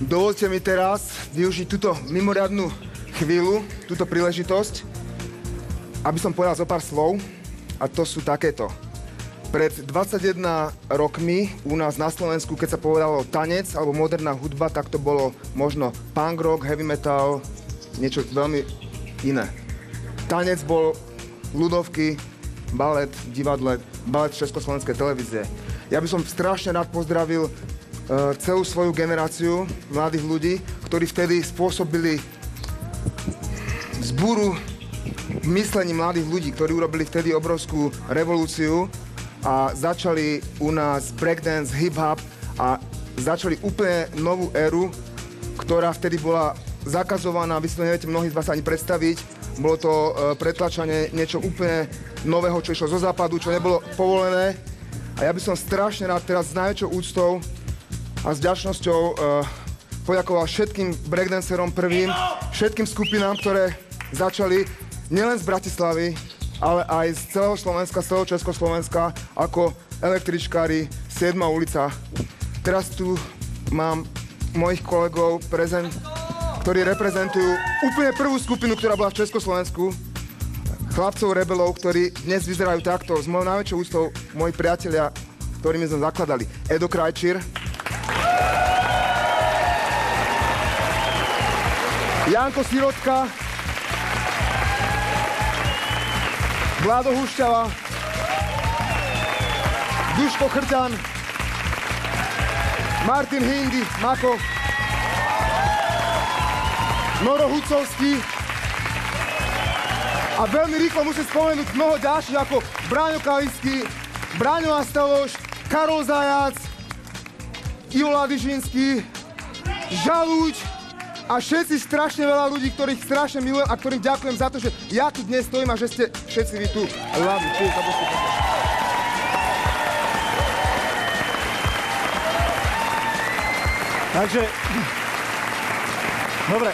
Dovoľte mi teraz využiť túto mimoriadnu chvíľu, túto príležitosť, aby som povedal zo pár slov, a to sú takéto. Pred 21 rokmi u nás na Slovensku, keď sa povedalo tanec alebo moderná hudba, tak to bolo možno punk rock, heavy metal, niečo veľmi iné. Tanec bol ľudovky, balet v divadle, balet v Československej televízie. Ja by som strašne rád pozdravil celú svoju generáciu mladých ľudí, ktorí vtedy spôsobili vzbúru v myslení mladých ľudí, ktorí urobili vtedy obrovskú revolúciu a začali u nás breakdance, hip-hop a začali úplne novú éru, ktorá vtedy bola zakazovaná, vy si to neviete mnohí z vás ani predstaviť. Bolo to pretlačanie niečo úplne nového, čo išlo zo západu, čo nebolo povolené. A ja by som strašne rád teraz s najväčšou úctou a s vďačnosťou poďakoval všetkým breakdancerom prvým, všetkým skupinám, ktoré začali nielen z Bratislavy, ale aj z celého Slovenska, z celého Československa, ako električkári, 7. ulica. Teraz tu mám mojich kolegov, ktorí reprezentujú úplne prvú skupinu, ktorá bola v Československu. Chlapcov rebelov, ktorí dnes vyzerajú takto. S mojou najväčšou úctou moji priatelia, ktorými sme zakladali. Edo Krajčír, Janko Sirotka, Vlado Hušťava, Duško Chrťan, Martin Hindy, Mako, Noro Hucovský a veľmi rýchlo musím spomenúť mnoho ďalších ako Braňo Kalický, Braňo Astaloš, Karol Zajac, Ivo Ladižinský, Žalúď a všetci strašne veľa ľudí, ktorých strašne milujem a ktorým ďakujem za to, že ja tu dnes stojím a že ste všetci vy tu. Takže, dobre,